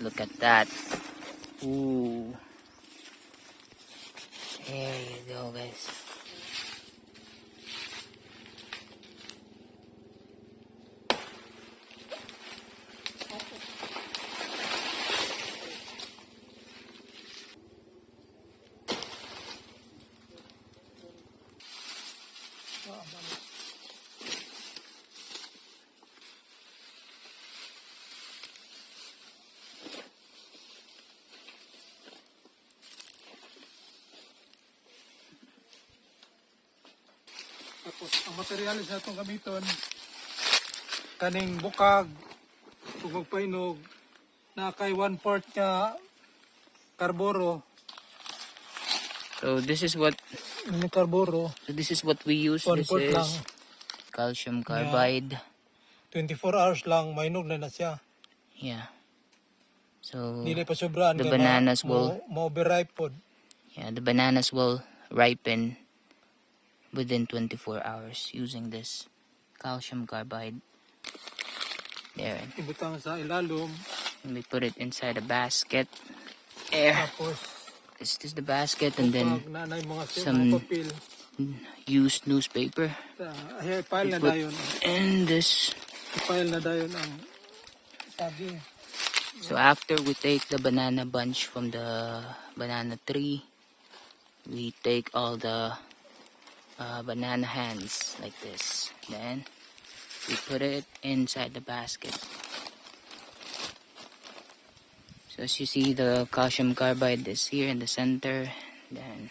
Look at that. Ooh. There you go, guys. Tapos ang materialis na itong gamiton, kaning bukag, ug magpainog, na kay 1/4 nga karboro. So this is what we use. This 1/4 lang. is calcium carbide. 24 hours lang, mainog na siya. Yeah. So Dili pa sobraan the kay bananas will ma-overripe pod. Yeah, the bananas will ripen within 24 hours using this calcium carbide. There. Ibutang sa ilalom. And we put it inside a basket. There. Tapos This is the basket, and then nanay mga some papel. used newspaper. Ay pile na Put dayon. in this. Pile na dayon ang sabi. So after we take the banana bunch from the banana tree, we take all the banana hands like this. Then we put it inside the basket. So as you see, the calcium carbide is here in the center. Then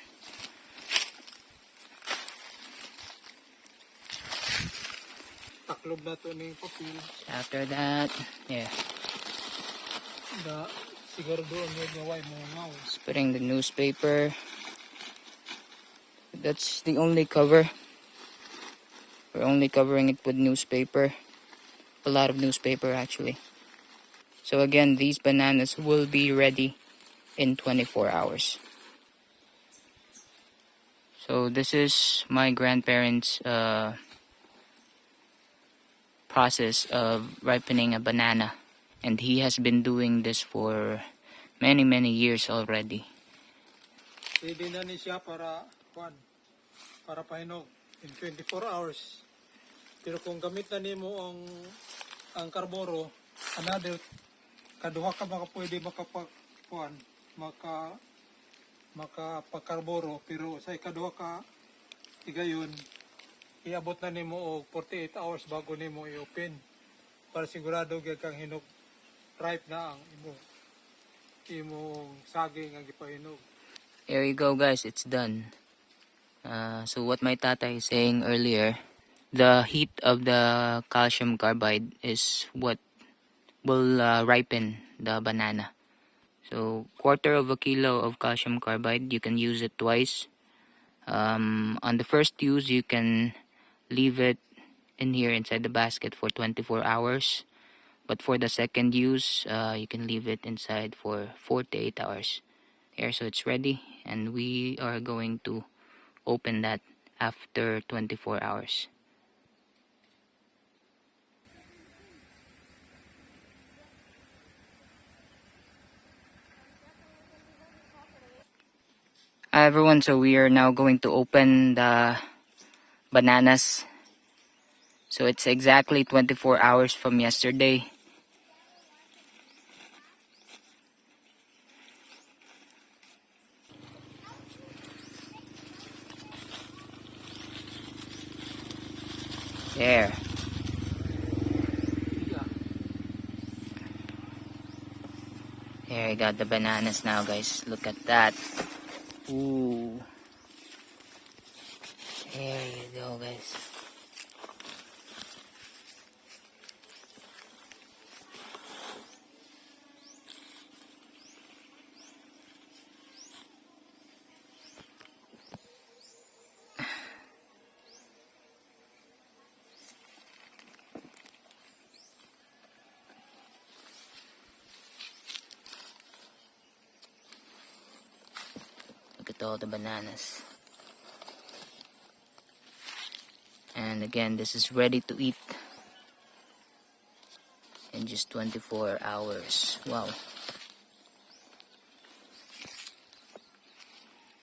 Taklob na to ning papel. after that, yeah, Da siguro doon nga way mo ngaw. spreading the newspaper. That's the only cover. We're only covering it with newspaper. A lot of newspaper actually. So again, these bananas will be ready in 24 hours. So this is my grandparents' process of ripening a banana. And he has been doing this for many years already. Pwede na ni siya para pahinog in 24 hours. Pero kung gamit na nimo ang karboro, another kaduha ka baka pwede makapagkarboro, pero sa ikaduha ka igayon iabot na nimo og 48 hours bago nimo i-open para sigurado gyud kang hinog ripe na ang imong saging ang gipahinog. There you go, guys, it's done. So what my tata is saying earlier, the heat of the calcium carbide is what will ripen the banana. So 1/4 kilo of calcium carbide, you can use it twice. On the first use, you can leave it in here inside the basket for 24 hours. But for the second use, you can leave it inside for 48 hours. There, so it's ready, and we are going to open that after 24 hours. Hi everyone, so we are now going to open the bananas. So it's exactly 24 hours from yesterday. There. There, I got the bananas now, guys. Look at that. Ooh. There you go, guys. Look at all the bananas. And again, this is ready to eat in just 24 hours. Wow.